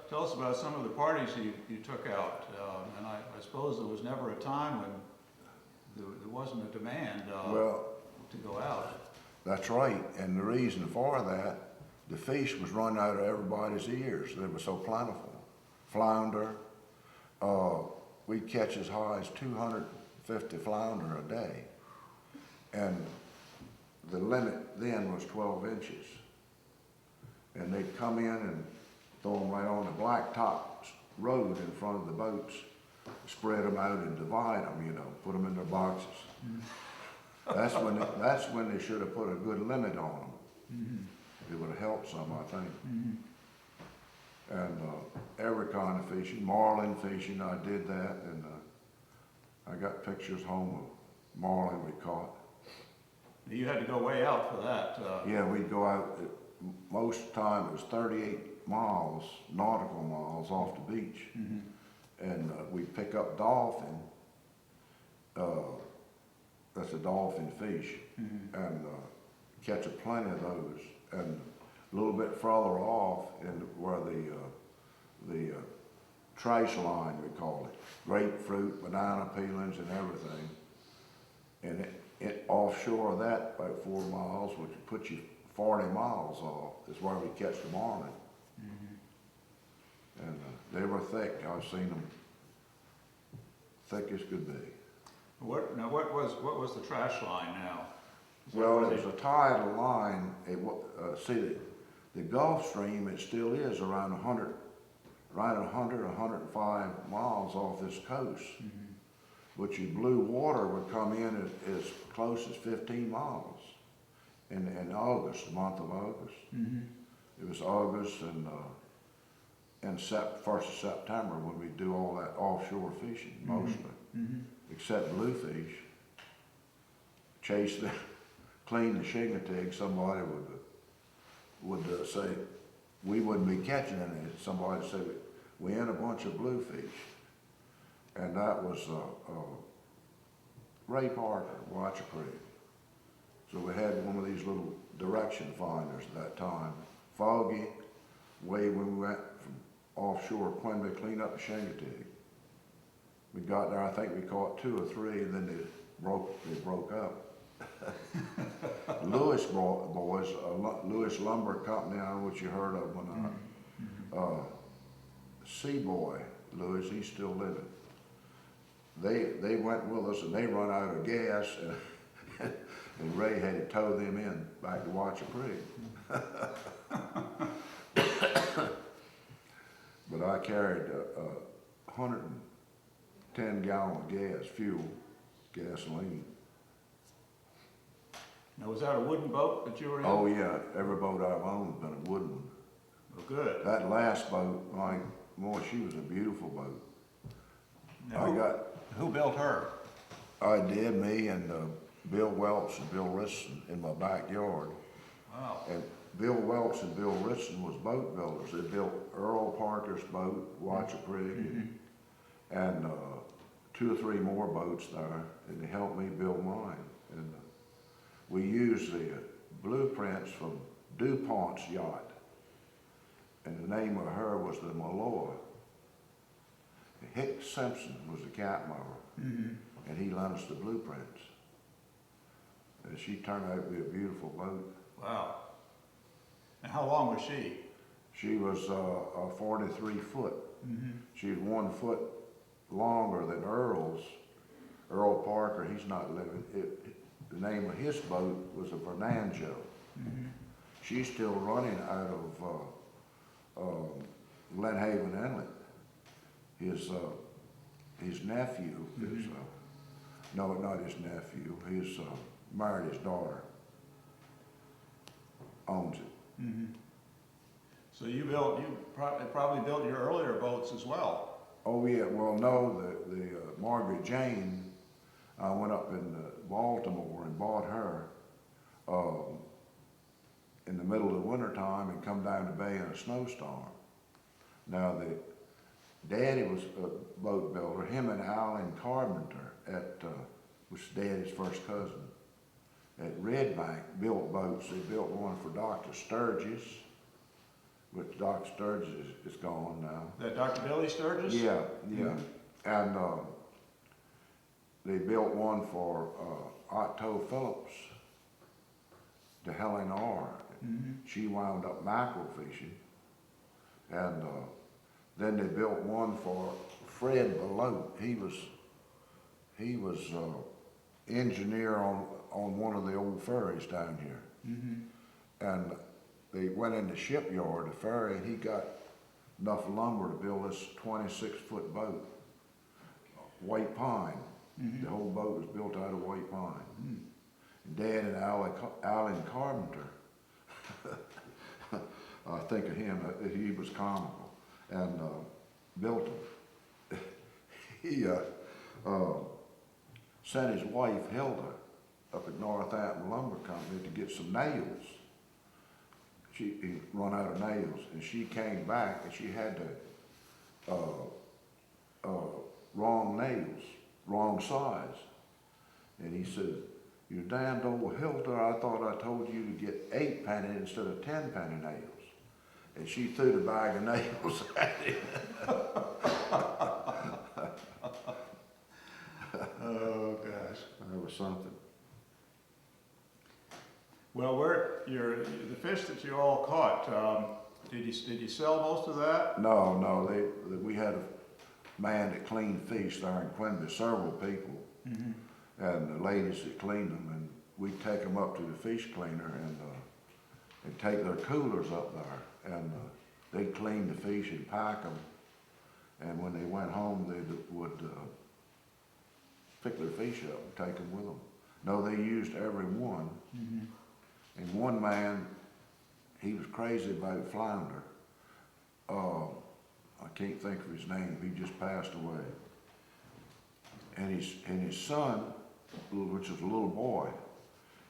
tell us about some of the parties you took out, and I suppose there was never a time when there wasn't a demand to go out. That's right, and the reason for that, the fish was running out of everybody's ears. They were so plentiful. Flounder, we'd catch as high as 250 flounder a day, and the limit then was 12 inches. And they'd come in and throw them right on the blacktop road in front of the boats, spread them out and divide them, you know, put them in their boxes. Mm-hmm. That's when they should have put a good limit on them. Mm-hmm. It would have helped some, I think. Mm-hmm. And every kind of fishing, marlin fishing, I did that, and I got pictures home of marlin we caught. You had to go way out for that. Yeah, we'd go out. Most of the time it was 38 miles, nautical miles off the beach. Mm-hmm. And we'd pick up dolphin, that's a dolphin fish, mm-hmm. and catch a plenty of those. And a little bit further off, in where the trash line, we call it, grapefruit, banana peelings and everything. And it offshore of that, about 4 miles, which would put you 40 miles off, is where we catch the marlin. Mm-hmm. And they were thick. I've seen them thick as could be. What was the trash line now? Well, it was a tidal line. See, the Gulf Stream, it still is around 105 miles off this coast. Mm-hmm. But your blue water would come in as close as 15 miles. In August, the month of August. Mm-hmm. It was August and 1st of September when we do all that offshore fishing, mostly. Mm-hmm. Except bluefish. Clean the shingatig, somebody would say, we wouldn't be catching any. Somebody would say, we in a bunch of bluefish. And that was Ray Parker, Watcher Creek. So we had one of these little direction finders at that time. Foggy, way when we went from offshore Quinby, clean up the shingatig. We got there, I think we caught 2 or 3, and then they broke up. Lewis boys, Lewis Lumber Company, I don't know what you heard of when Seaboy, Lewis, he's still living. They went with us and they run out of gas and Ray had to tow them in back to Watcher Creek. But I carried 110 gallon of gas, fuel, gasoline. Now, was that a wooden boat that you were in? Oh yeah, every boat I've owned has been a wooden one. Oh, good. That last boat, she was a beautiful boat. Now, who built her? I did, me and Bill Welch and Bill Risson in my backyard. Wow. And Bill Welch and Bill Risson was boat builders. They built Earl Parker's boat, Watcher Creek, mm-hmm. and 2 or 3 more boats there, and they helped me build mine. And we used the blueprints from DuPont's yacht, and the name of her was the Malloy. Hick Simpson was the captain of her, mm-hmm. and he lent us the blueprints. And she turned out to be a beautiful boat. Wow. And how long was she? She was 43 foot. Mm-hmm. She was 1 foot longer than Earl's. Earl Parker, he's not living. The name of his boat was a Vernanjo. Mm-hmm. She's still running out of Glen Haven Inlet. His nephew mm-hmm. is, no, not his nephew, he's married his daughter, owns it. Mm-hmm. So you probably built your earlier boats as well. Oh yeah, well no, the Margaret Jane, I went up in Baltimore and bought her in the middle of the winter time and come down the bay in a snowstorm. Now Daddy was a boat builder. Him and Alan Carpenter was Daddy's first cousin. At Red Bank built boats. They built one for Dr. Sturgis which Dr. Sturgis is gone now. That Dr. Billy Sturgis? Yeah, yeah. And they built one for Otto Phillips, to Helen R. She wound up mackerel fishing. And then they built one for Fred Belote. He was engineer on one of the old ferries down here. And they went in the shipyard, the ferry, and he got enough lumber to build this 26-foot boat, white pine. The whole boat was built out of white pine. And Dad and Alan Carpenter, I think of him, he was comical, and built them. He sent his wife, Hilda, up at Northampton Lumber Company to get some nails. He run out of nails, and she came back and she had the wrong nails, wrong size. And he said, "You damned old Hilda, I thought I told you to get 8-penny instead of 10-penny nails." And she threw the bag of nails at him. Oh, gosh. That was something. Well, the fish that you all caught, did you sell most of that? No, we had a man that cleaned fish there in Quinby, several people, and the ladies that cleaned them, and we'd take them up to the fish cleaner and take their coolers up there, and they'd clean the fish and pack them, and when they went home, they would pick their fish up and take them with them. No, they used every one. And one man, he was crazy about flounder. I can't think of his name. He just passed away. And his son, which was a little boy,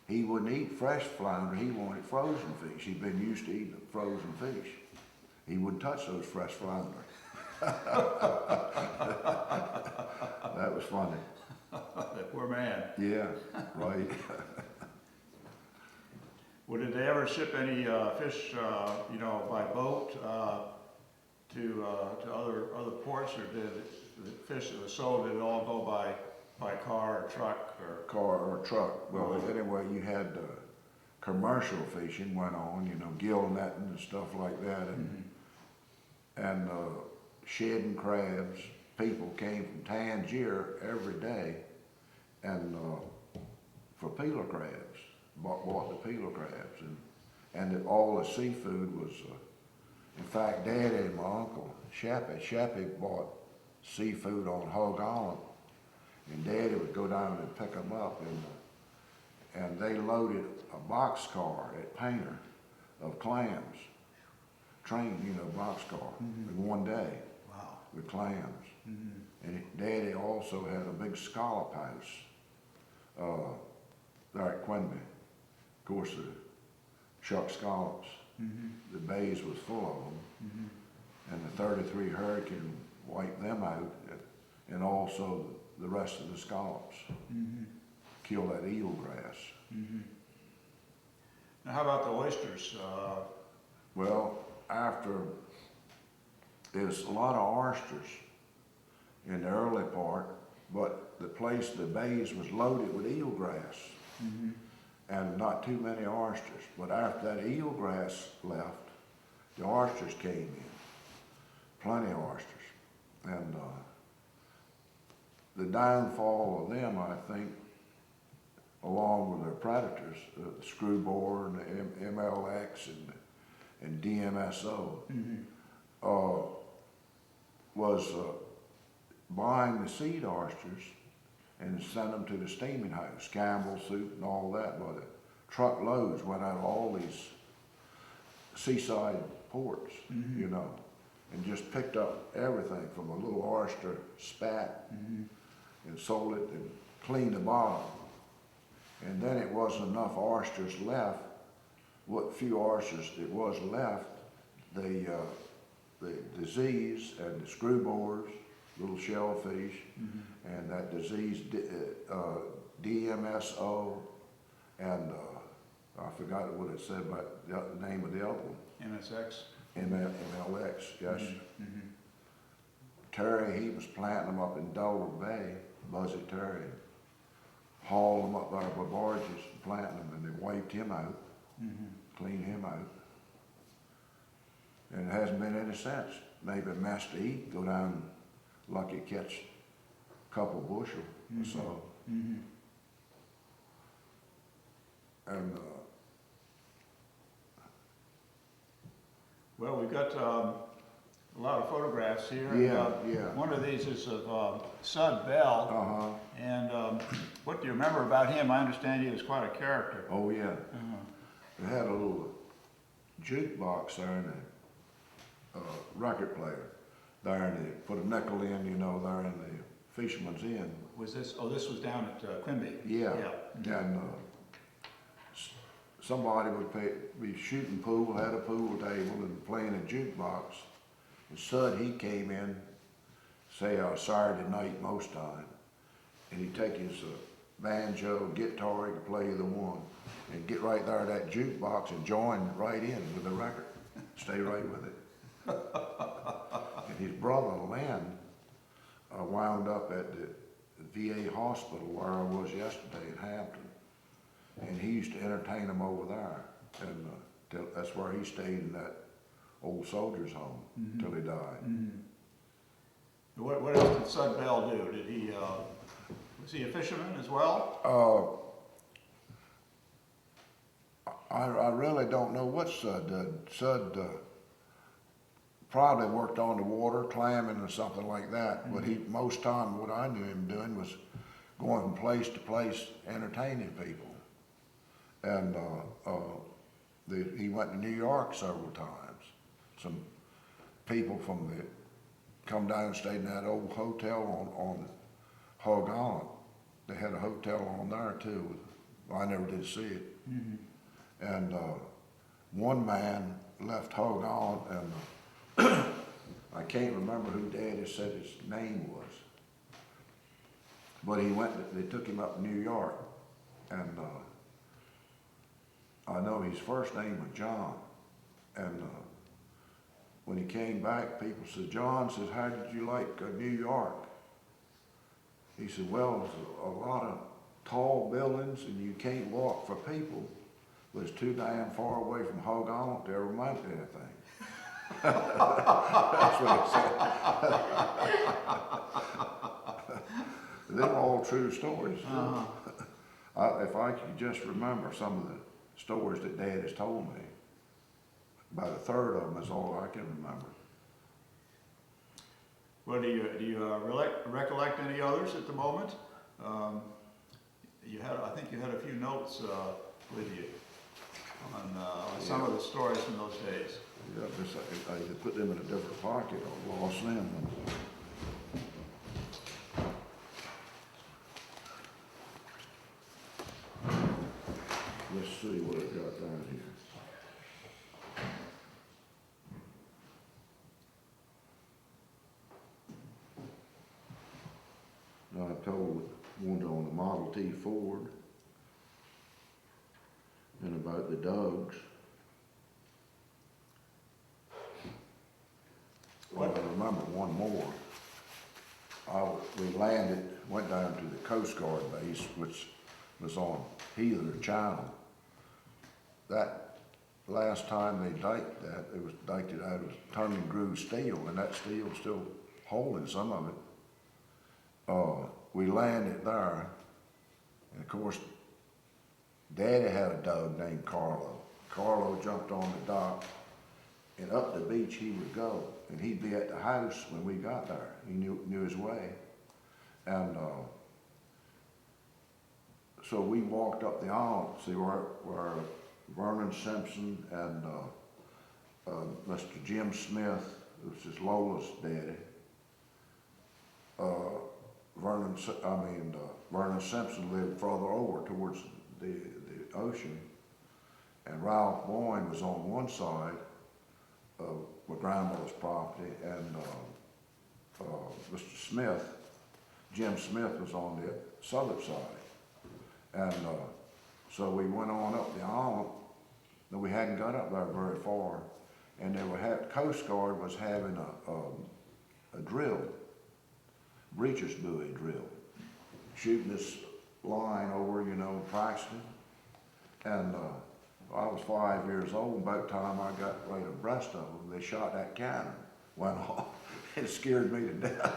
he wouldn't eat fresh flounder. He wanted frozen fish. He'd been used to eating frozen fish. He wouldn't touch those fresh flounder. That was funny. That poor man. Yeah, right. Well, did they ever ship any fish, by boat to other ports, or did the fish that was sold, did it all go by car or truck or? Car or truck. Well, anyway, you had commercial fishing went on, gill netting and stuff like that, and shedding crabs. People came from Tangier every day, and for peeler crabs. Bought the peeler crabs, and all the seafood was, in fact, Daddy and my uncle, Shappy bought seafood on Hog Island, and Daddy would go down and pick them up, and they loaded a boxcar at Painter of clams, train, boxcar, in one day. Wow. With clams. And Daddy also had a big scallop house there at Quinby. Of course, the shuck scallops, the bays was full of them, and the 33 Hurricane wiped them out, and also the rest of the scallops, killed that eelgrass. Now, how about the oysters? Well, there's a lot of oysters in the early part, but the bays was loaded with eelgrass. And not too many oysters. But after that eelgrass left, the oysters came in. Plenty of oysters. And the downfall of them, I think, along with their predators, the screwbore and the MLX and DMSO, was buying the seed oysters and sent them to the steaming house, Campbell soup and all that, but truckloads went out of all these seaside ports, and just picked up everything from a little oyster spat and sold it and cleaned the bottom. And then it wasn't enough oysters left. What few oysters it was left, the disease and the screwbores, little shellfish, and that disease, DMSO, and I forgot what it said about the name of the other one. MSX? MLX, yes. Terry, he was planting them up in Dover Bay, Buzzy Terry. Hauled them up there by barges and planting them, and they wiped him out, cleaned him out. And it hasn't been any since. Maybe a mess to eat, go down, lucky catch a couple bushel or so. And Well, we've got a lot of photographs here. Yeah, and, yeah. One of these is of Sud Bell. And what do you remember about him? I understand he was quite a character. Oh yeah. They had a little jukebox there in the record player there, and they put a nickel in, you know, there in the fisherman's inn. Was this? Oh, this was down at Quinby. Yeah. And somebody would be shooting pool, had a pool table, and playing a jukebox. And Sud, he came in, say Saturday night most time, and he'd take his banjo, guitar, he could play either one, and get right there at that jukebox and join right in with the record, stay right with it. And his brother, Len, wound up at the VA hospital where I was yesterday in Hampton. And he used to entertain them over there. And that's where he stayed in that old soldier's home till he died. What else did Sud Bell do? Did he, was he a fisherman as well? I really don't know what Sud did. Sud probably worked on the water, clamming or something like that. But most time what I knew him doing was going from place to place, entertaining people. And he went to New York several times. Some people come down and stayed in that old hotel on Hog Island. They had a hotel on there too. I never did see it. And one man left Hog Island, and I can't remember who Daddy said his name was. But they took him up to New York, and I know his first name was John. And when he came back, people said, John says, how did you like New York? He said, well, there's a lot of tall buildings and you can't walk for people, but it's too damn far away from Hog Island to ever amount to anything. That's what he said. They're all true stories. If I could just remember some of the stories that Dad has told me, about a third of them is all I can remember. Well, do you recollect any others at the moment? I think you had a few notes with you on some of the stories from those days. Yeah, I either put them in a different pocket or lost them. Let's see what I've got down here. Now I told one on the Model T Ford and about the dogs. Well, I remember one more. We landed, went down to the Coast Guard base, which was on Heather Channel. That last time they diked that, it was diked it out of tongue and groove steel, and that steel's still holding some of it. We landed there, and of course, Daddy had a dog named Carlo. Carlo jumped on the dock, and up the beach he would go, and he'd be at the house when we got there. He knew his way, and so we walked up the aisle to see where Vernon Simpson and Mr. Jim Smith, which is Lola's daddy. Vernon Simpson lived further over towards the ocean, and Ralph Boyne was on one side of my grandmother's property, and Mr. Smith, Jim Smith, was on the southern side. And so we went on up the island, and we hadn't got up there very far, and they were Coast Guard was having a drill, breacher's buoy drill, shooting this line over, you know, Braxton. And I was 5 years old, and by the time I got right abreast of them, they shot that cannon, went off. It scared me to death.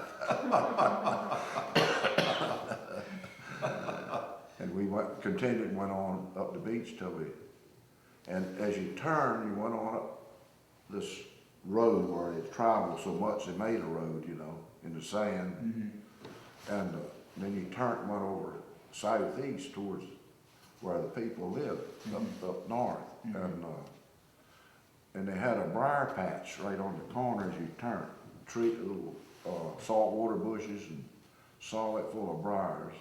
And we continued and went on up the beach till and as you turn, you went on up this road where they traveled so much, they made a road, you know, in the sand. And then you turned and went over southeast towards where the people lived, up north. And they had a briar patch right on the corner as you turned. Little saltwater bushes and solid full of briars.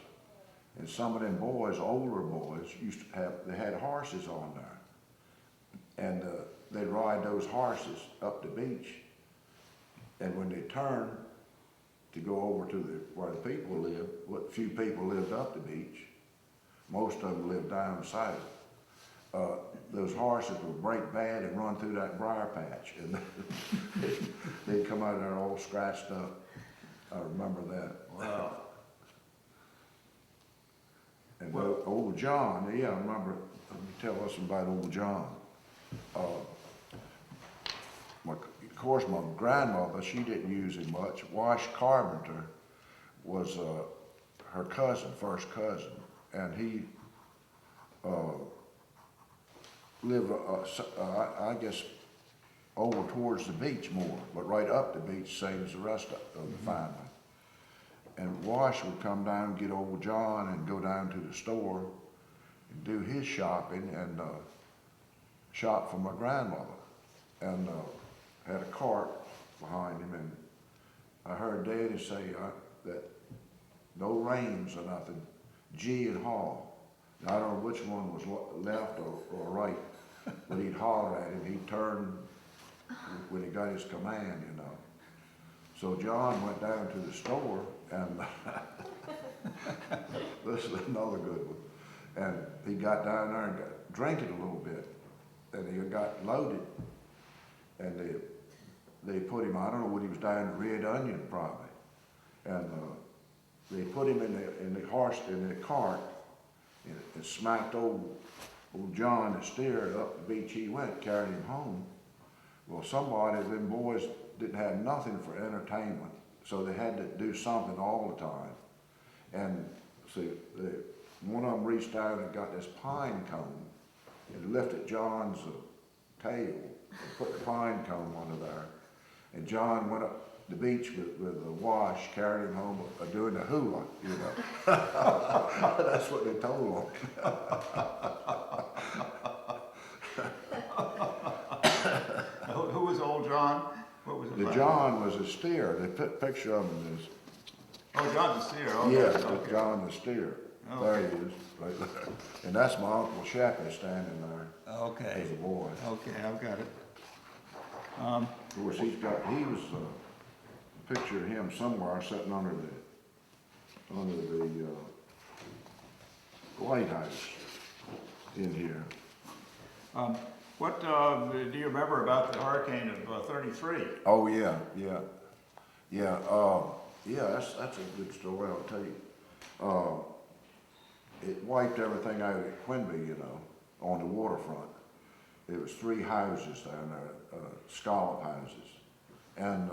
And some of them boys, older boys, they had horses on there. And they'd ride those horses up the beach. And when they turned to go over to where the people lived, what few people lived up the beach, most of them lived down south. Those horses would break bad and run through that briar patch. And they'd come out of there all scratched up. I remember that. Wow. And old John, yeah, I remember, let me tell us about old John. Of course, my grandmother, she didn't use him much. Wash Carpenter was her cousin, first cousin, and he lived, I guess, over towards the beach more, but right up the beach, same as the rest of the family. And Wash would come down, get old John, and go down to the store and do his shopping and shop for my grandmother. And had a cart behind him, and I heard Daddy say that no reins or nothing, G and haul. Now, I don't know which one was left or right, but he'd holler at him. He'd turn when he got his command, you know. So John went down to the store, and this is another good one. And he got down there and got drinking a little bit, and he got loaded, and they put him, I don't know what he was down in Red Onion probably, and they put him in the cart, and smacked old John the steer up the beach he went, carried him home. Well, somebody, them boys didn't have nothing for entertainment, so they had to do something all the time. And see, one of them reached down and got this pine cone and lifted John's tail and put the pine cone under there. And John went up the beach with a Wash, carried him home, doing the hula, you know. That's what they told him. Who was old John? What was The John was a steer. They put a picture of him as. Oh, John the steer. Okay. Yes, Okay. John the steer. Okay. There he is, right there. And that's my Uncle Sheppy standing there Okay. as a boy. Okay, I've got it. Of course, he was a picture of him somewhere sitting under the lighthouse in here. What do you remember about the hurricane of '33? Oh yeah. That's a good story. I'll tell you. It wiped everything out at Quinby, you know, on the waterfront. It was 3 houses down there, scallop houses, and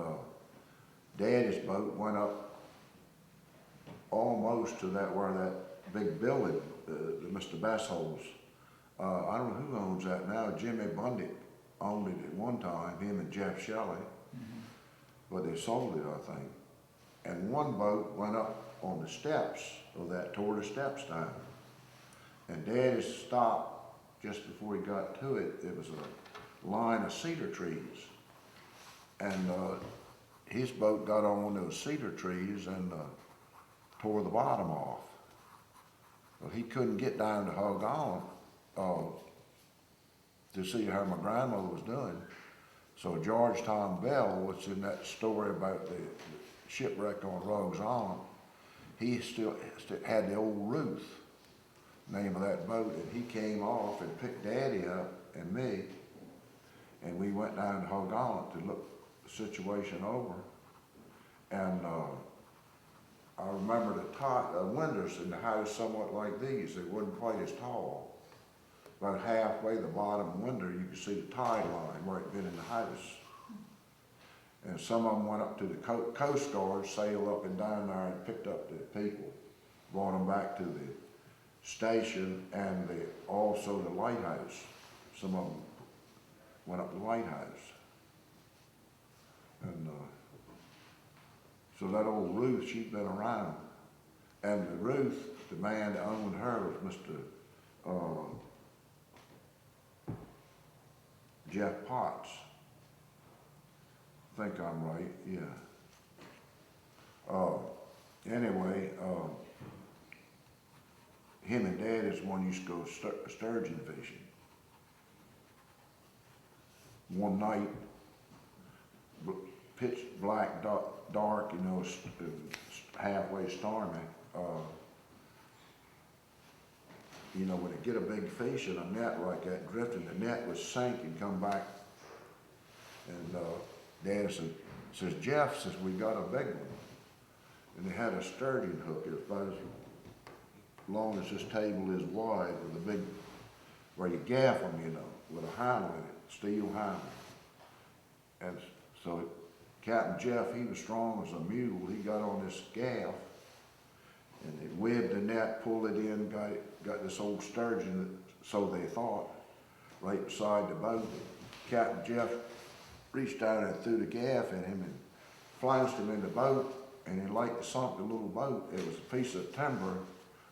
Daddy's boat went up almost to where that big building, the Mr. Bassholes. I don't know who owns that now. Jimmy Bundy owned it at one time, him and Jeff Shelley, but they sold it, I think. And one boat went up on the steps of that, tore the steps down. And Daddy stopped just before he got to it. It was a line of cedar trees. And his boat got on those cedar trees and tore the bottom off. Well, he couldn't get down to Hog Island to see how my grandmother was doing. So Georgetown Bell, what's in that story about the shipwreck on Rogues Island, he still had the old Ruth, name of that boat, and he came off and picked Daddy up and me, And we went down to Hog Island to look the situation over. And I remember the windows in the house somewhat like these. They wasn't quite as tall. About halfway the bottom window, you could see the tide line where it'd been in the house. And some of them went up to the Coast Guard, sailed up and down there and picked up the people, brought them back to the station and also the lighthouse. Some of them went up the lighthouse. And so that old Ruth, she'd been around. And the Ruth, the man that owned her was Mr. Jeff Potts. I think I'm right, yeah. Anyway, him and Dad is one used to go sturgeon fishing. One night, pitch black, dark, you know, halfway stormy. You know, when it get a big fish in a net like that drifting, the net would sink and come back. And Dad says, Jeff says, we got a big one. And they had a sturgeon hook. It was about as long as this table is wide with a big, where you gaff them, you know, with a handle in it, steel handle. And so Captain Jeff, he was strong as a mule. He got on this gaff and they webbed the net, pulled it in, got this old sturgeon, so they thought, right beside the boat. Captain Jeff reached down and threw the gaff at him and flounced him in the boat, and he like sunk the little boat. It was a piece of timber,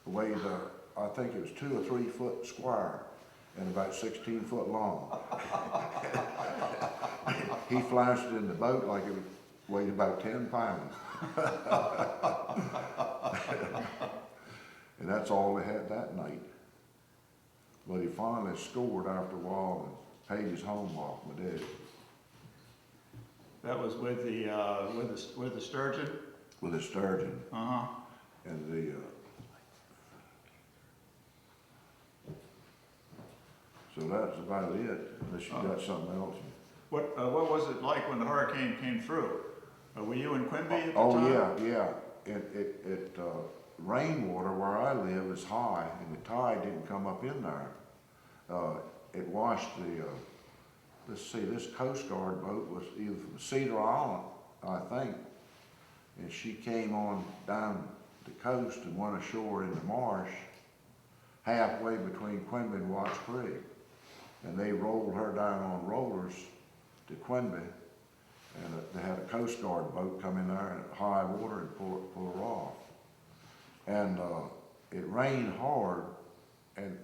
weighed, I think it was 2 or 3 foot square and about 16 foot long. He flounced it in the boat like it weighed about 10 pounds. And that's all they had that night. But he finally scored after a while and paid his home off, my dad. That was with the sturgeon? With the sturgeon. Uh-huh. And the, so that's about it, unless you got something else. What was it like when the hurricane came through? Were you in Quinby at the time? Oh, yeah. Rainwater where I live is high, and the tide didn't come up in there. It washed the, let's see, this Coast Guard boat was either from Cedar Island, I think, and she came on down the coast and went ashore in the marsh, halfway between Quinby and Watts Creek. And they rolled her down on rollers to Quinby, and they had a Coast Guard boat come in there at high water and pull her off. And it rained hard, and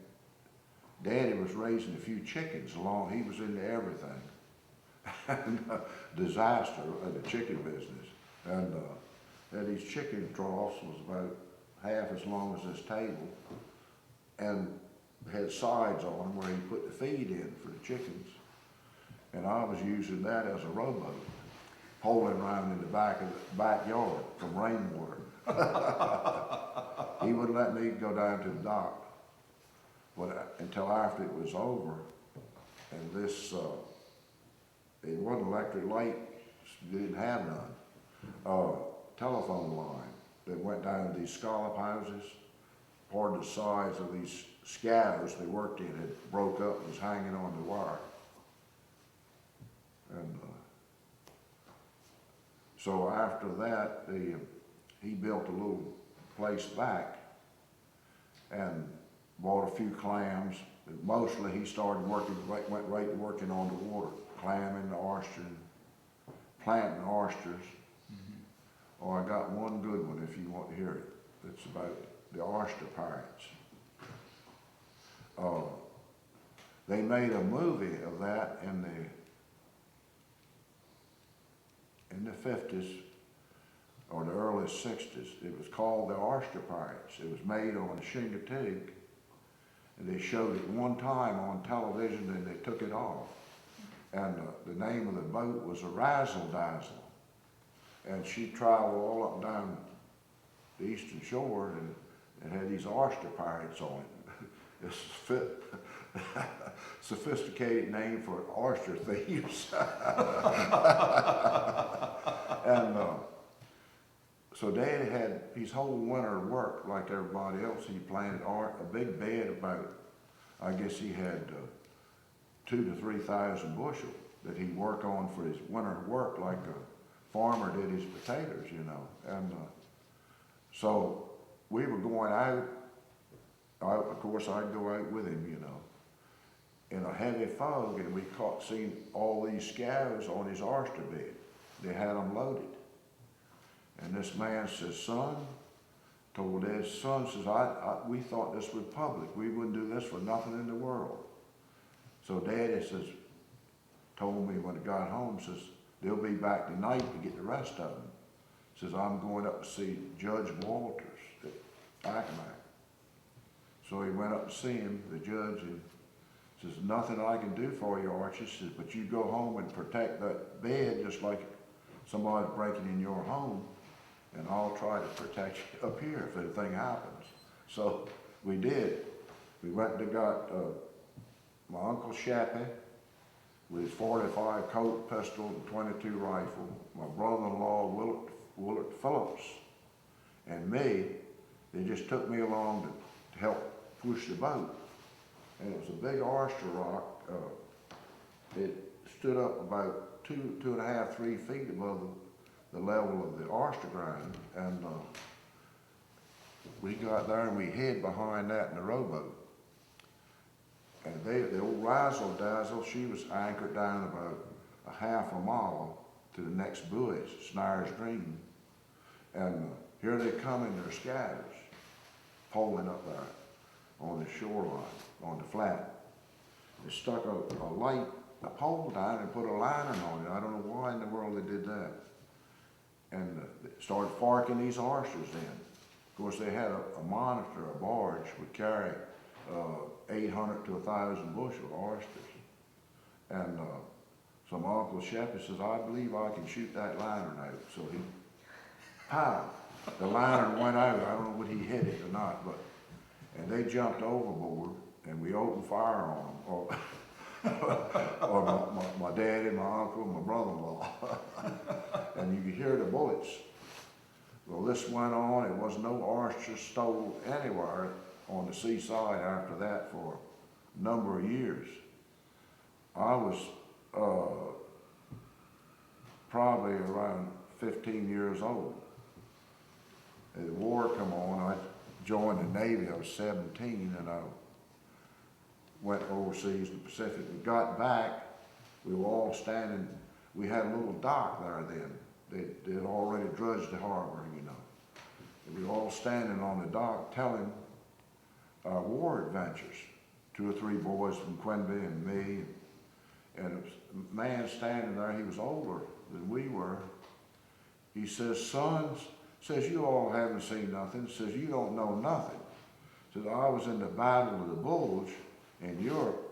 Daddy was raising a few chickens along. He was into everything. And disaster of the chicken business. And had these chicken troughs was about half as long as this table, and had sides on them where he put the feed in for the chickens. And I was using that as a rowboat, poling around in the back of the backyard from rainwater. He wouldn't let me go down to the dock until after it was over. And this, it wasn't electric light, they didn't have none. Telephone line that went down to these scallop houses, part of the size of these scatters they worked in had broke up and was hanging on the wire. And so after that, he built a little place back and bought a few clams. Mostly he started working, went right to working on the water, clamming, oystering, planting oysters. Oh, I got one good one if you want to hear it. It's about the oyster pirates. They made a movie of that in the 50s or the early 60s. It was called the Oyster Pirates. It was made on Shingatig, and they showed it one time on television and they took it off. And the name of the boat was a Razzle Dazzle. And she traveled all up and down the eastern shore and had these oyster pirates on it. sophisticated name for oyster thieves. And so Dad had his whole winter work like everybody else. He planted a big bed about, I guess he had 2,000 to 3,000 bushel that he'd work on for his winter work like a farmer did his potatoes, you know. And so we were going out. Of course, I'd go out with him, you know, in a heavy fog, and we seen all these scabs on his oyster bed. They had them loaded. And this man says, son, told Dad's son, says, we thought this was public. We wouldn't do this for nothing in the world. So Daddy says, told me when I got home, says, they'll be back tonight to get the rest of them. Says, I'm going up to see Judge Walters at Mahi-Mahi. So he went up to see him, the judge, and says, nothing I can do for you, Archie. Says, but you go home and protect that bed just like somebody's breaking in your home, and I'll try to protect you up here if anything happens. So we did. We went and got my Uncle Shappy with his .45 Colt pistol and .22 rifle, my brother-in-law Willard Phillips, and me. They just took me along to help push the boat. And it was a big oyster rock. It stood up about 2.5, 3 feet above the level of the oyster ground. And we got there and we hid behind that in the rowboat. And the old Razzle Dazzle, she was anchored down about a half a mile to the next buoy, Snare's Dream. And here they come in their scatters, poling up there on the shoreline, on the flat. They stuck a pole down and put a lantern on it. I don't know why in the world they did that. And they started farking these oysters in. Of course, they had a monitor, a barge, would carry 800 to 1,000 bushel oysters. And so my Uncle Sheppy says, I believe I can shoot that lantern out. So he, pow, the lantern went out. I don't know whether he hit it or not, but, and they jumped overboard and we opened fire on them. Or my daddy, my uncle, my brother-in-law. And you could hear the bullets. Well, this went on. It was no oysters stole anywhere on the seaside after that for a number of years. I was probably around 15 years old. The war come on. I joined the Navy. I was 17, and I went overseas in the Pacific. We got back. We were all standing. We had a little dock there then. They had already dredged the harbor, you know. And we were all standing on the dock telling our war adventures. 2 or 3 boys from Quinby and me. And it was a man standing there. He was older than we were. He says, sons, says, you all haven't seen nothing. Says, you don't know nothing. Says, I was in the Battle of the Bulge in Europe.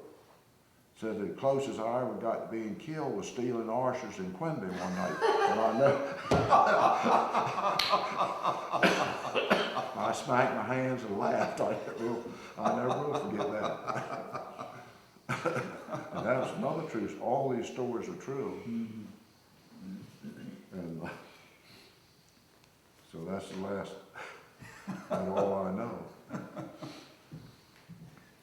Said the closest I ever got to being killed was stealing oysters in Quinby one night. And I smacked my hands and laughed. I never will forget that. And that was another truth. All these stories are true. And so that's the last of all I know.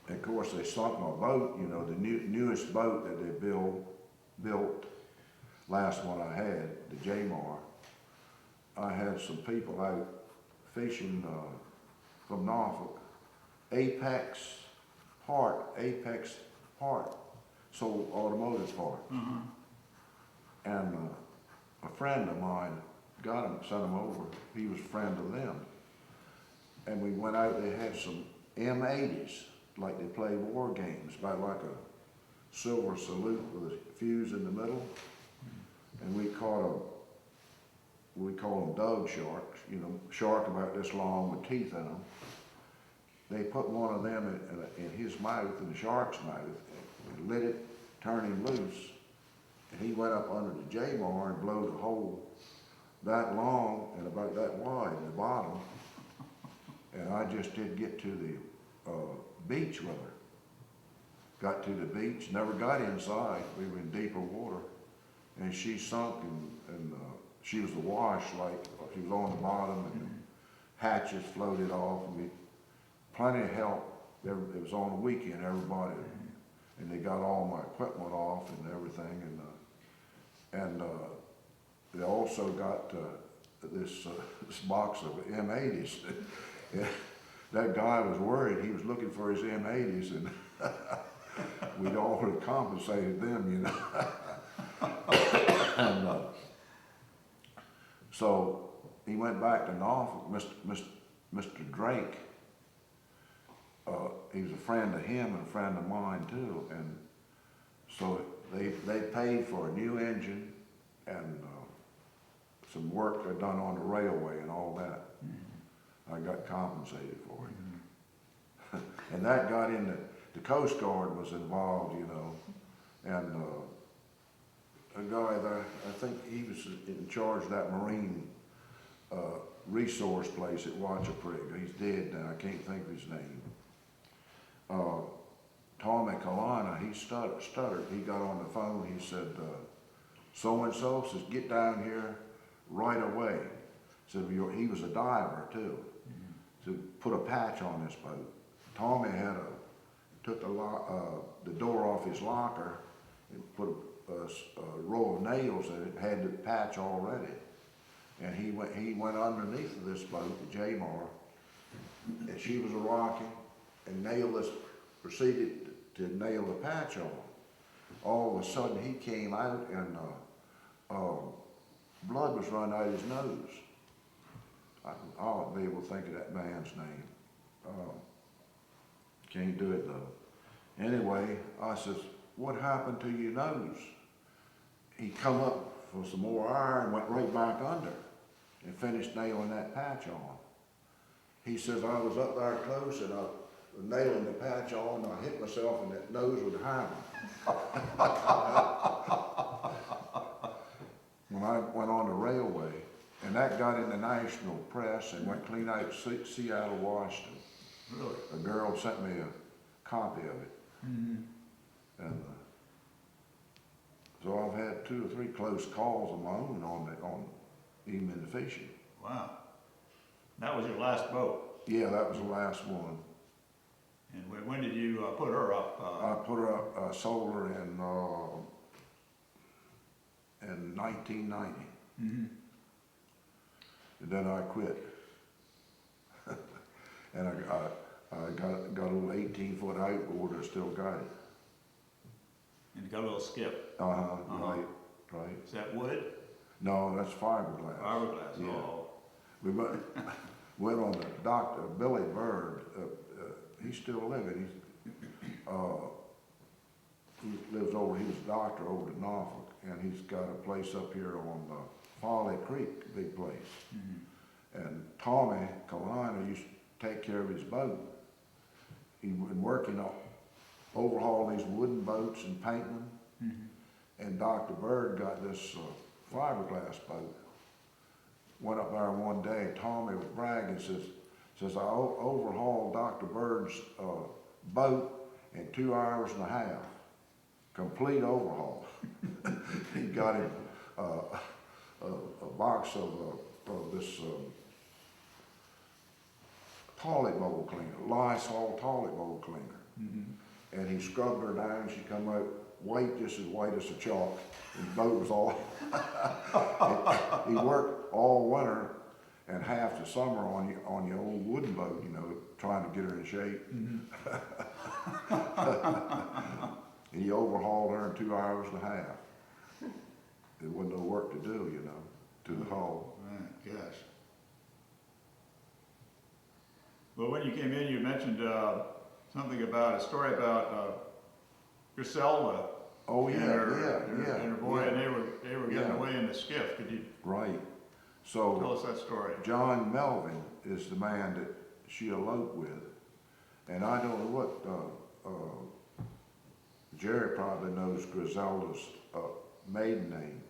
And of course, they sunk my boat, you know, the newest boat that they built, last one I had, the J-Mar. I had some people out fishing from Norfolk, Apex Part, sold automotive parts. And a friend of mine got him, sent him over. He was a friend of them. And we went out, they had some M80s. Like they play war games, about like a silver salute with a fuse in the middle. And we caught we call them dog sharks, you know, shark about this long with teeth in them. They put one of them in his mouth, in the shark's mouth, and lit it, turned him loose. And he went up under the J-Bar and blew the hole that long and about that wide in the bottom. And I just did get to the beach with her. got to the beach, never got inside. We were in deeper water, and she sunk, and she was awash, like she was on the bottom, and hatches floated off, and we plenty of help. It was on the weekend, everybody, and they got all my equipment off and everything, and they also got this box of M80s. That guy was worried. He was looking for his M80s, and we'd already compensated them, you know. And so he went back to Norfolk. Mr. Drake, he was a friend of him and a friend of mine too, and so they paid for a new engine and some work they'd done on the railway and all that. I got compensated for it. And that got in the Coast Guard was involved, you know, and a guy there, I think he was in charge of that marine resource place at Watchaprig. He's dead now, I can't think of his name. Tommy Kalana, he stuttered. He got on the phone, he said, so-and-so says, get down here right away. Said, he was a diver too. To put a patch on this boat. Tommy took the door off his locker and put a row of nails in it, had the patch already. And he went underneath of this boat, the J-Mar, and she was rocking, and proceeded to nail the patch on. All of a sudden he came out and blood was running out of his nose. I'll be able to think of that man's name. Can't do it though. Anyway, I says, what happened to your nose? He come up for some more iron, went right back under and finished nailing that patch on. He says, I was up there close and I was nailing the patch on and I hit myself and that nose would hammer. When I went on the railway, and that got in the national press and went clean out of Seattle, Washington. Really? A girl sent me a copy of it. And so I've had 2 or 3 close calls of my own on even in the fishing. Wow. That was your last boat? Yeah, that was the last one. And when did you put her up? I put her up, sold her in 1990. And then I quit. And I got a little 18-foot outboard, I still got it. And you got a little skip? Right. Is that wood? No, that's fiberglass. Fiberglass, Yeah. oh. We went on the Dr. Billy Bird, he's still living. He lives over, he was a doctor over at Norfolk, and he's got a place up here on Folly Creek, big place. And Tommy Kalina used to take care of his boat. He'd been working on overhauling these wooden boats and painting them. And Dr. Bird got this fiberglass boat. Went up there one day, and Tommy was bragging, says I overhauled Dr. Bird's boat in 2 hours and a half. Complete overhaul. He got him a box of this toilet bowl cleaner, Lysol toilet bowl cleaner. And he scrubbed her down, she come out white, just as white as a chalk. And the boat was all, he worked all winter and half the summer on your old wooden boat, you know, trying to get her in shape. And he overhauled her in 2 hours and a half. There wasn't no work to do, you know, to the hull. Right, gosh. Well, when you came in, you mentioned something about, a story about Griselda. Oh, yeah, and her, yeah. And her boy, yeah. and they were getting Yeah. away in the skiff. Could you Right. tell So us that story? John Melvin is the man that she eloped with. And I don't know what, Jerry probably knows Griselda's maiden name.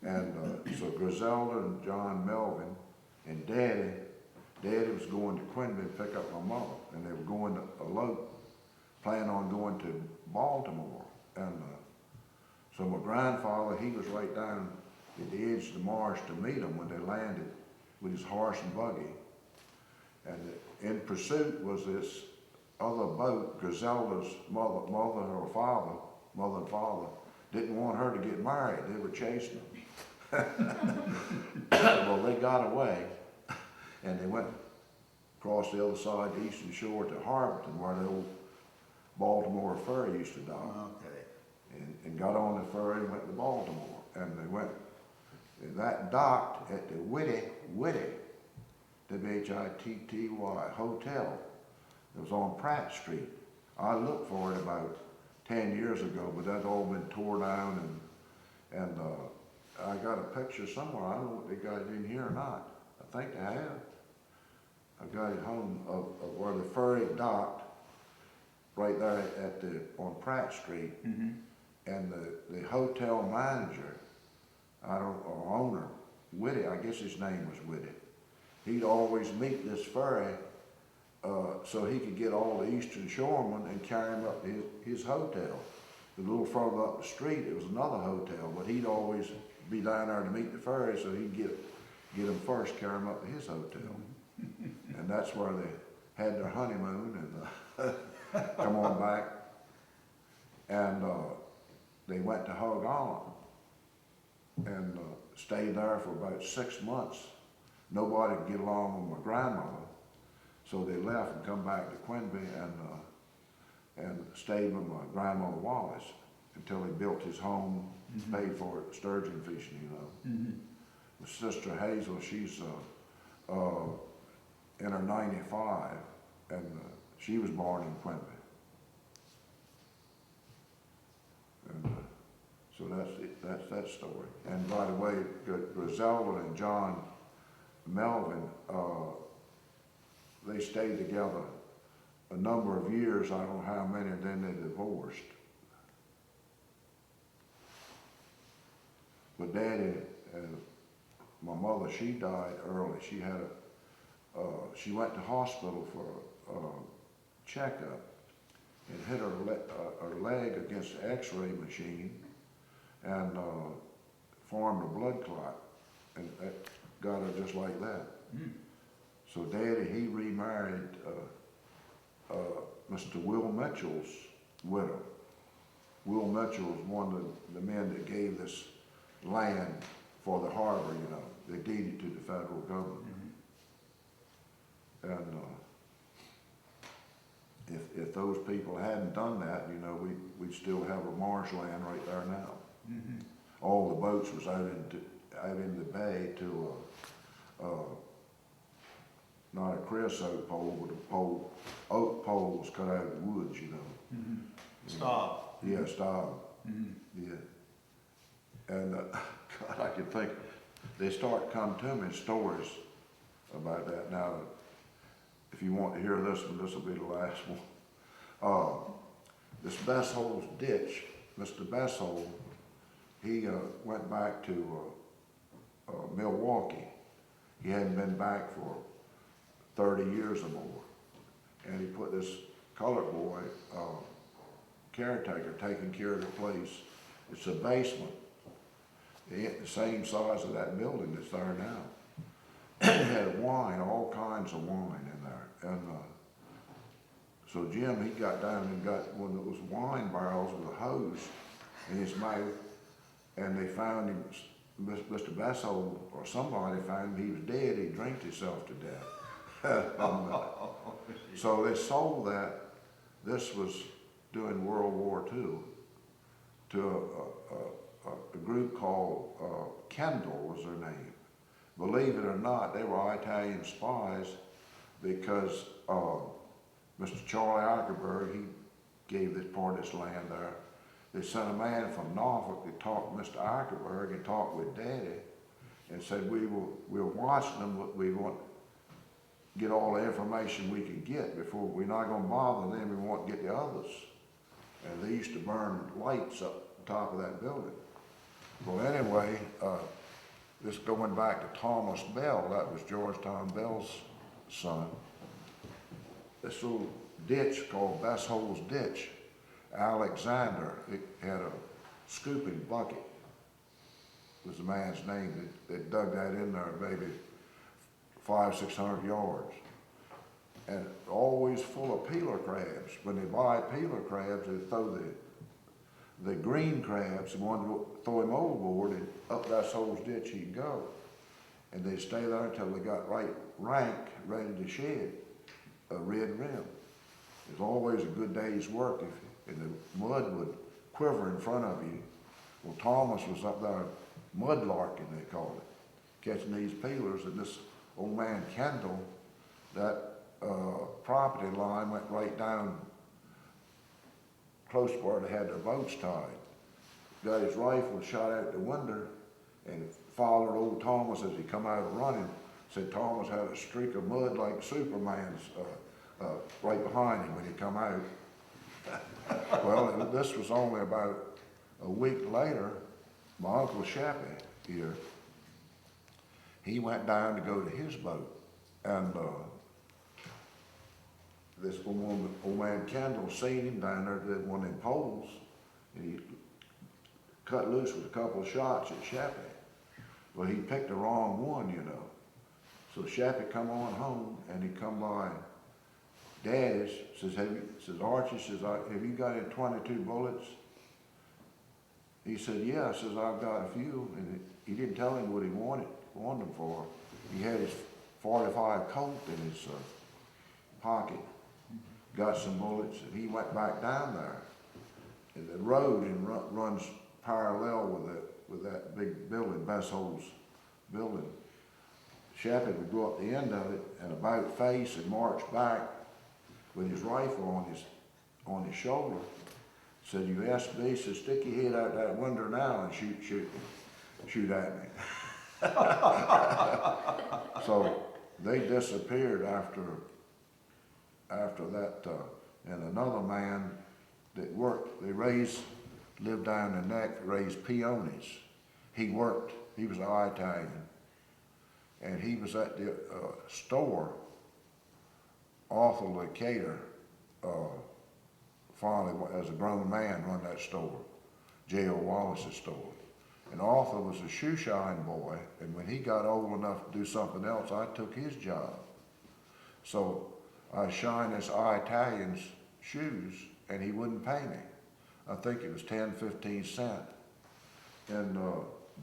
And so Griselda and John Melvin and Daddy was going to Quinby to pick up my mother, and they were going to elope. planning on going to Baltimore. And so my grandfather, he was right down at the edge of the marsh to meet them when they landed with his horse and buggy. And in pursuit was this other boat. Griselda's mother and father didn't want her to get married. They were chasing them. Well, they got away, and they went across the other side, the eastern shore to Harborton, where the old Baltimore ferry used to dock. Okay. And got on the ferry and went to Baltimore. And they went, and that docked at the Whitty, W-H-I-T-T-Y, hotel. It was on Pratt Street. I looked for it about 10 years ago, but that's all been tore down, and I got a picture somewhere. I don't know if they got it in here or not. I think they have. I got it home of where the ferry docked, right there on Pratt Street. Mm-hmm. And the hotel manager, or owner, Whitty, I guess his name was Whitty, he'd always meet this ferry so he could get all the eastern shoremen and carry them up to his hotel. A little further up the street, it was another hotel, but he'd always be down there to meet the ferry, so he'd get them first, carry them up to his hotel. And that's where they had their honeymoon and come on back. And they went to Hog Island and stayed there for about 6 months. Nobody could get along with my grandmother, so they left and come back to Quinby and stayed with my grandmother Wallace until he built his home, Mm-hmm. paid for it, sturgeon fishing, you know. Mm-hmm. My sister Hazel, she's in her 95, and she was born in Quinby. And so that's that story. And by the way, Griselda and John Melvin, they stayed together a number of years. I don't know how many, and then they divorced. But Daddy, my mother, she died early. She had she went to hospital for a checkup and hit her leg against the x-ray machine and formed a blood clot, and that got her just like that. Mm. So Daddy, he remarried Mr. Will Mitchell's widow. Will Mitchell was one of the men that gave this land for the harbor, you know. They deeded to the federal government. Mm-hmm. And if those people hadn't done that, you know, we'd still have a marshland right there now. Mm-hmm. All the boats was out in the bay to not a creosote pole, but a oak pole was cut out of the woods, you know. Mm-hmm. Stop. Yeah, stop. Mm-hmm. Yeah. And God, I can think, they start coming to me stories about that. Now, if you want to hear this one, this will be the last one. This Besshol's ditch, Mr. Bessol, he went back to Milwaukee. He hadn't been back for 30 years or more. And he put this colored boy, caretaker, taking care of the place. It's a basement. The same size of that building that's there now. It had wine, all kinds of wine in there. And so Jim, he got down and got one of those wine barrels with a hose in his mouth, and they found him, Mr. Bessel or somebody found him, he was dead. He drank himself to death. So they sold that. This was during World War II to a group called Kendall was their name. Believe it or not, they were Italian spies because Mr. Charlie Ackerberg, he gave this part of this land there. They sent a man from Norfolk to talk to Mr. Ackerberg and talk with Daddy and said, we're watching them, but we want to get all the information we can get before we're not going to bother them, we want to get the others. And they used to burn lights up top of that building. Well, anyway, this going back to Thomas Bell, that was Georgetown Bell's son. This little ditch called Best Holes Ditch. Alexander, it had a scooping bucket, was the man's name that dug that in there, maybe 500-600 yards. And always full of peeler crabs. When they buy peeler crabs, they throw the green crabs, and one would throw him overboard, and up that Holes Ditch he'd go. And they'd stay there until they got right rank, ready to shed a red rim. It was always a good day's work, and the mud would quiver in front of you. Well, Thomas was up there mudlarking, they called it, catching these peelers, and this old man Kendall, that property line went right down close to where they had their boats tied. Got his rifle, shot out the window, and followed old Thomas as he come out running. Said Thomas had a streak of mud like Superman's right behind him when he come out. Well, this was only about a week later. My Uncle Shappy here, he went down to go to his boat, and this old man Kendall seen him down there at one of them poles, and he cut loose with a couple of shots at Shappy. Well, he picked the wrong one, you know. So Shappy come on home, and he come by Daddy's, says, Archie, says, have you got any 22 bullets? He said, yeah. Says, I've got a few. And he didn't tell him what he wanted them for. He had his 45 Colt in his pocket, got some bullets, and he went back down there. And the road runs parallel with that big building, Best Holes building. Shappy would go up the end of it and about face and march back with his rifle on his shoulder. Said, you SB, said, stick your head out that window now and shoot at me. So they disappeared after that, and another man that worked, lived down the neck, raised peonies. He worked, he was an Italian, and he was at the store. Arthur Decatur, finally, as a grown man, run that store, J.O. Wallace's store. And Arthur was a shoe shine boy, and when he got old enough to do something else, I took his job. So I shined this Italian's shoes, and he wouldn't pay me. I think it was 10, 15 cents. And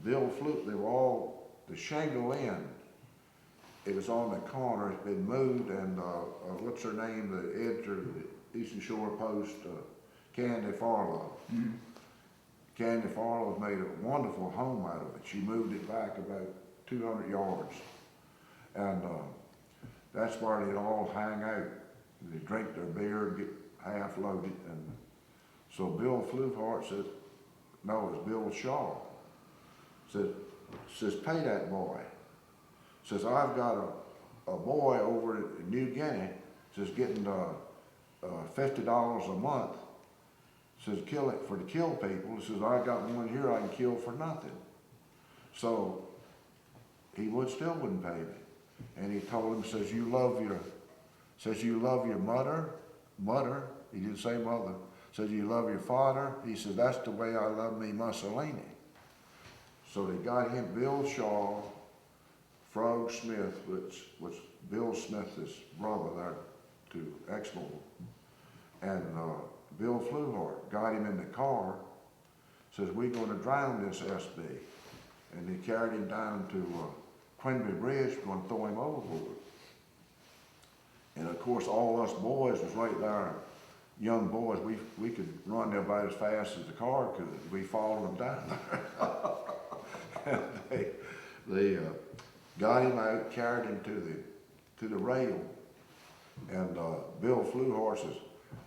Bill Fluke, they were all, the shingle end, it was on the corner, it's been moved, and what's her name, the editor of the Eastern Shore Post, Candy Farlow. Mm-hmm. Candy Farlow's made a wonderful home out of it. She moved it back about 200 yards. And that's where they'd all hang out. They'd drink their beer and get half loaded. And so Bill Flufart says, no, it's Bill Shaw. Says, pay that boy. Says, I've got a boy over in New Guinea, says, getting $50 a month. Says, to kill people. He says, I got one here I can kill for nothing. So he still wouldn't pay me. And he told him, says, you love your mother, he didn't say mother, says, you love your father. He said, that's the way I love me Mussolini. So they got him, Bill Shaw, Frog Smith, which was Bill Smith's brother there to Exmoor, and Bill Fluhart got him in the car, says, we're going to drown this SB. And they carried him down to Quinby Bridge, going to throw him overboard. And of course, all us boys was right there, young boys, we could run there about as fast as the car could. We followed them down there. And they got him out, carried him to the rail, and Bill Fluhart says,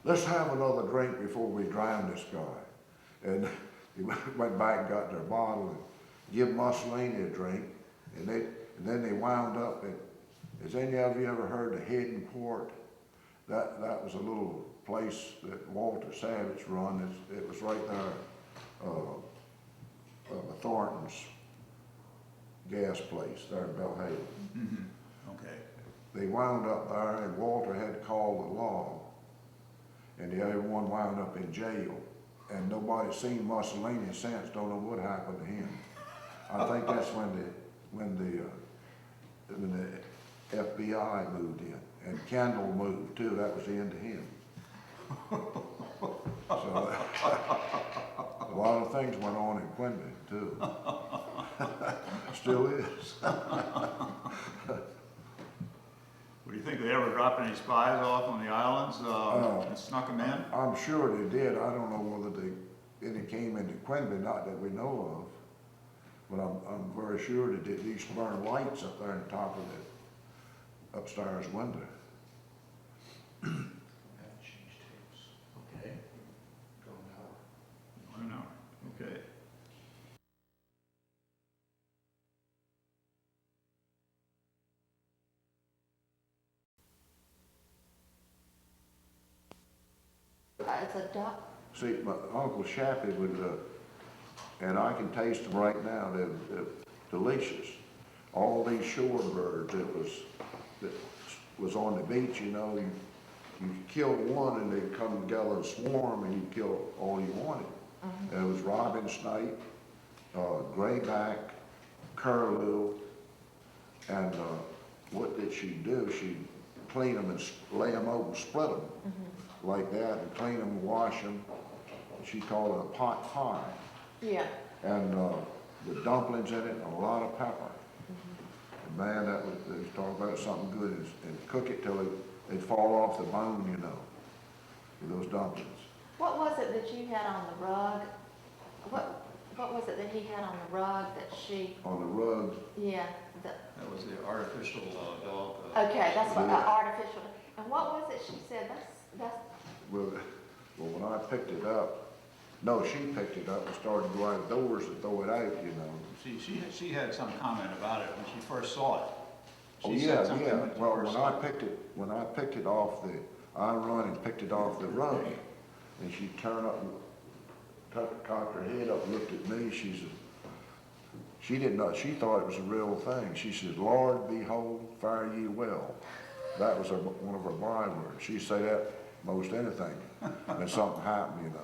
let's have another drink before we drown this guy. And he went back and got their bottle and give Mussolini a drink, and then they wound up at, has any of you ever heard of Hidden Port? That was a little place that Walter Savage run. It was right there, Thornton's gas place there in Belhaven. Mm-hmm. Okay. They wound up there, and Walter had called the law and the other one wound up in jail. And nobody's seen Mussolini since, don't know what happened to him. I think that's when the FBI moved in, and Kendall moved too, that was the end of him. So, a lot of things went on in Quinby too. Still is. Do you think they ever dropped any spies off on the islands and snuck them in? I'm sure they did. I don't know whether any came into Quinby, not that we know of. But I'm very sure they did at least burn lights up there on top of the upstairs window. Okay. 1 hour. Okay. It's a duck. See, my Uncle Shappy would, and I can taste them right now, they're delicious. All these shorebirds that was on the beach, you know, you killed one and they'd come together and swarm and you kill all you wanted. And it was robin snipe, grayback, curlew, and what did she do? She'd clean them and lay them open, split them like that, and clean them and wash them. She called it a pot pie. Yeah. And with dumplings in it and a lot of pepper. And man, they was talking about something good, and cook it till it'd fall off the bone, you know, with those dumplings. What was it that you had on the rug? What was it that he had on the rug that she? On the rug? Yeah. That was the artificial dog. Okay, that's what artificial. And what was it she said? That's. Well, when I picked it up, no, she picked it up and started to go out doors and throw it out, you know. See, she had some comment about it when she first saw it. She said something when I picked it off I run and picked it off the rug, and she turned up, cocked her head up, looked at me. She said, she didn't know. She thought it was a real thing. She said, "Lord, behold, fare ye well." That was one of her bywords. She'd say that most anything, and something happened, you know.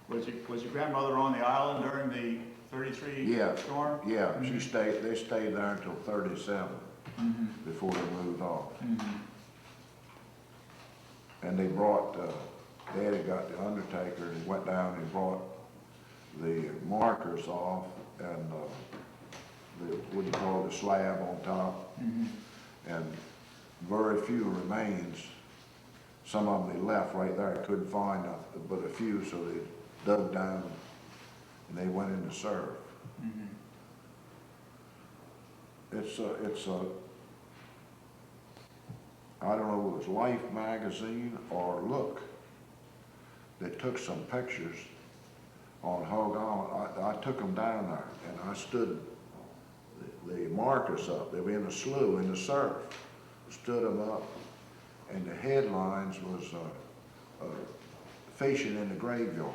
Was your grandmother on the island during the 33 storm? Yeah, they stayed there until 37 before they moved off. And they brought, Daddy got the undertaker and went down and brought the markers off and what do you call it, the slab on top. And very few remains. Some of them they left right there, couldn't find but a few, so they dug down and they went in the surf. It's I don't know if it was Life magazine or Look that took some pictures on Hog Island. I took them down there and I stood the markers up. They were in a slough in the surf. Stood them up, and the headlines was fishing in the graveyard.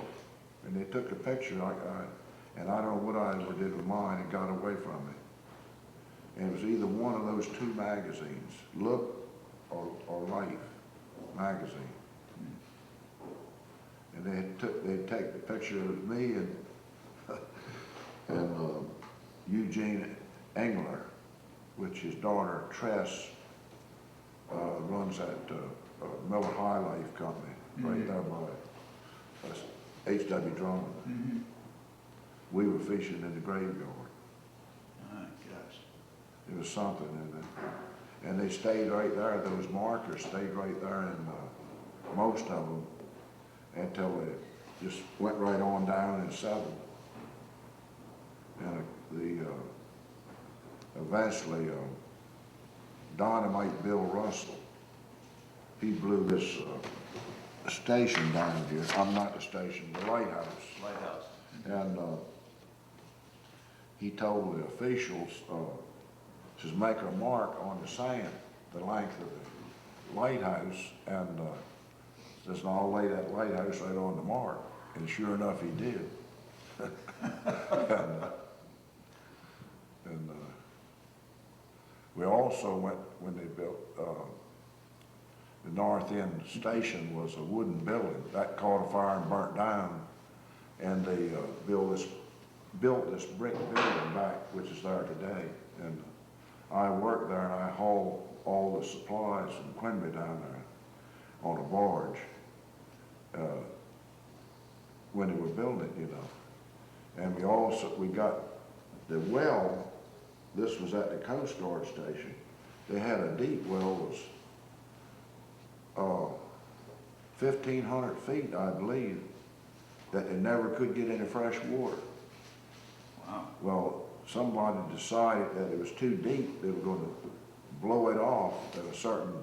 And they took a picture, and I don't know what I ever did with mine, it got away from me. And it was either one of those two magazines, Look or Life magazine. And they'd take the picture of me and Eugene Engler, which his daughter Tress runs that Miller High Life company right there by H.W. Drummond. We were fishing in the graveyard. Oh, gosh. It was something, and they stayed right there. Those markers stayed right there, and most of them until they just went right on down and settled. And eventually, Dynamite Bill Russell, he blew this station down here. I'm not the station, the lighthouse. Lighthouse. And he told the officials, says make a mark on the sand, the length of the lighthouse, and says, and I'll lay that lighthouse right on the mark. And sure enough, he did. And we also went, when they built, the North End Station was a wooden building. That caught a fire and burnt down. And they built this brick building back, which is there today. And I worked there and I hauled all the supplies from Quinby down there on a barge when they were building it, you know. And we got the well, this was at the Coast Guard station. They had a deep well, was 1,500 feet, I believe, that they never could get any fresh water. Wow. Well, somebody decided that it was too deep, they were going to blow it off at a certain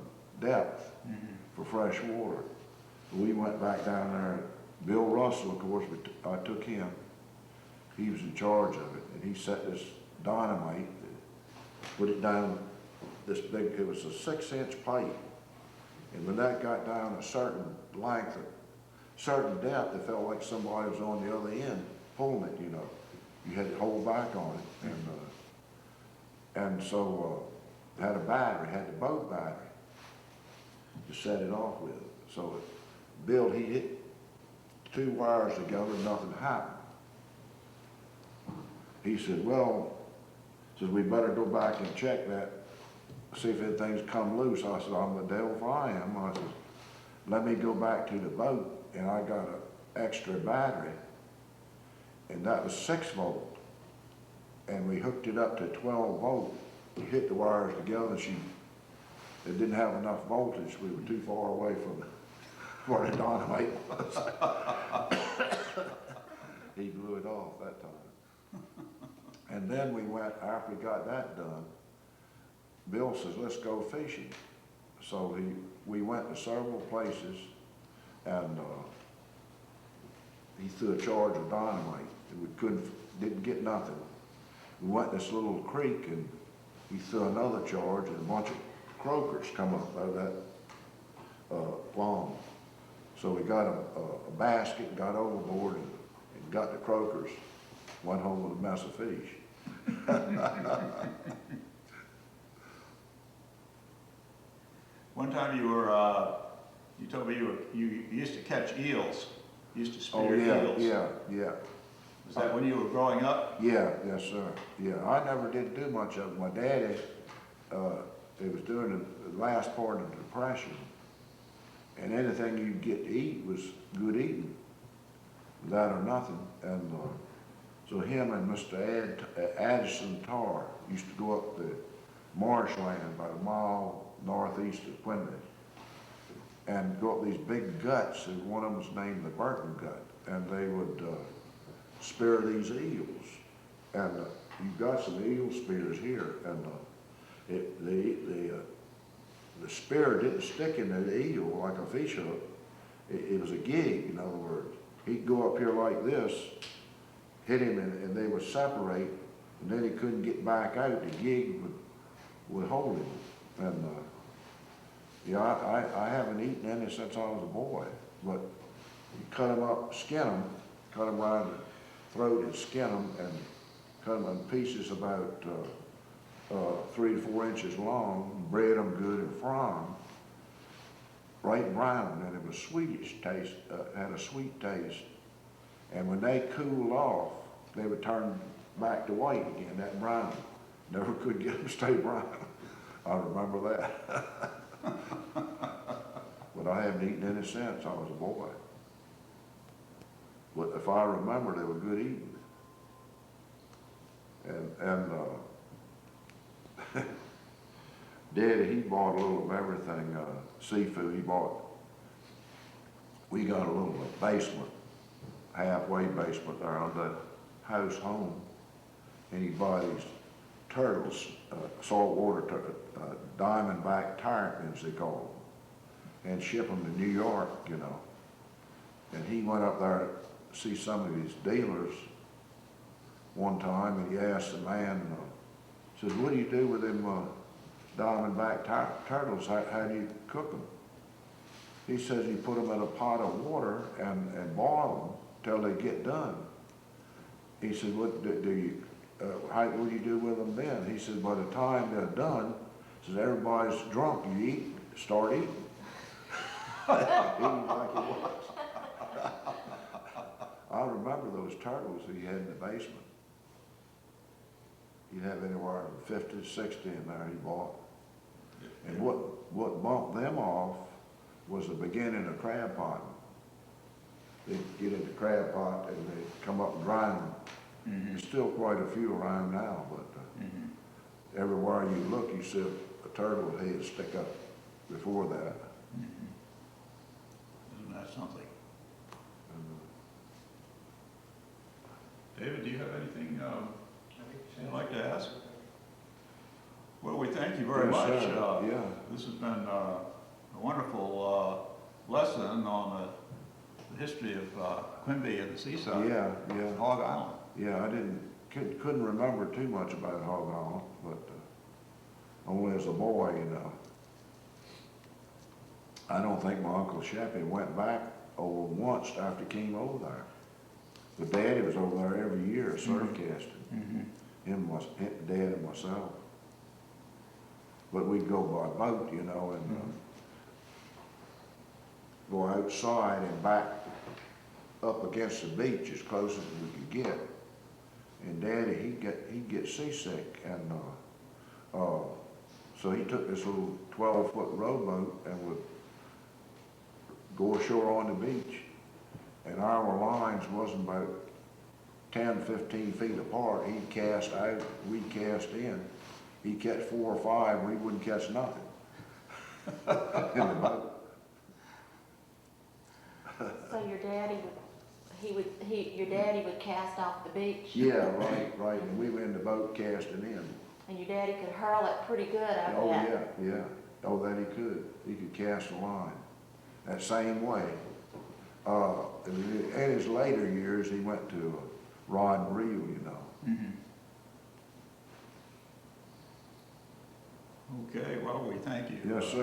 depth for fresh water. We went back down there. Bill Russell, of course, I took him. He was in charge of it, and he set this dynamite, put it down this big, it was a 6-inch pipe. And when that got down a certain length, a certain depth, it felt like somebody was on the other end pulling it, you know. You had to hold back on it. And so had a battery, had the boat battery to set it off with. So Bill, he hit 2 wires together, nothing happened. He said, well, we better go back and check that, see if anything's come loose. I said, I'm the devil if I am. I said, let me go back to the boat, and I got an extra battery, and that was 6 volt. And we hooked it up to 12 volt. We hit the wires together, and it didn't have enough voltage. We were too far away from where the dynamite was. He blew it off that time. And then we went, after we got that done, Bill says, let's go fishing. So we went to several places, and he threw a charge of dynamite, and we didn't get nothing. We went to this little creek, and he threw another charge, and a bunch of croakers come up out of that pond. So we got a basket, got overboard, and got the croakers, went home with a mess of fish. One time you told me you used to catch eels. You used to spear eels. Yeah. Was that when you were growing up? Yeah, yes, sir. Yeah, I never did do much of it. My daddy, it was during the last part of the Depression, and anything you could get to eat was good eating, that or nothing. And so him and Mr. Addison Tarr used to go up the marshland about a mile northeast of Quinby and go up these big guts, and one of them was named the Burton Gut, and they would spear these eels. And you've got some eel spears here, and the spear didn't stick in the eel like a fish hook. It was a gig, in other words. He'd go up here like this, hit him, and they would separate, and then he couldn't get back out. The gig would hold him. And yeah, I haven't eaten any since I was a boy, but you cut them up, skin them, cut them around the throat and skin them, and cut them in pieces about 3 to 4 inches long, bread them good and fry them, bright brown, and it was sweetish taste, had a sweet taste. And when they cooled off, they would turn back to white again, that brown. Never could get them to stay brown. I remember that. But I haven't eaten any since I was a boy. But if I remember, they were good eating. And Daddy, he bought a little of everything, seafood. We got a little basement, halfway basement there on the house home, and he'd buy these turtles, saltwater diamondback terrapins, they call them, and ship them to New York, you know. And he went up there to see some of his dealers one time, and he asked the man, says, what do you do with them diamondback turtles? How do you cook them? He says you put them in a pot of water and boil them till they get done. He said, what do what do you do with them then? He said, by the time they're done, says, everybody's drunk, you eat, start eating. Eating like he was. I remember those turtles he had in the basement. He'd have anywhere from 50 to 60 in there he bought. And what bumped them off was the beginning of crab potting. They'd get in the crab pot and they'd come up and grind them. Mm-hmm. There's still quite a few around now, but everywhere you look, you see a turtle head stick up before that. Mm-hmm. Isn't that something? David, do you have anything you'd like to ask? Well, we thank you very much. Yeah. This has been a wonderful lesson on the history of Quinby and the seaside. Yeah, Hog Island. yeah. I couldn't remember too much about Hog Island, but only as a boy, you know. I don't think my Uncle Sheppy went back over once after he came over there. But Daddy was over there every year surf casting. Dad and myself. But we'd go by boat, you know, and go outside and back up against the beach as close as we could get. And Daddy, he'd get seasick, and so he took this little 12-foot rowboat and would go ashore on the beach. And our lines wasn't about 10, 15 feet apart. He'd cast out, we'd cast in. He'd catch 4 or 5, we wouldn't catch nothing in the boat. So your daddy your daddy would cast off the beach? Yeah, right, and we were in the boat casting in. And your daddy could hurl it pretty good, I bet. Oh, yeah. Oh, that he could. He could cast a line that same way. In his later years, he went to rod and reel, you know. Okay, well, we thank you. Yes, sir.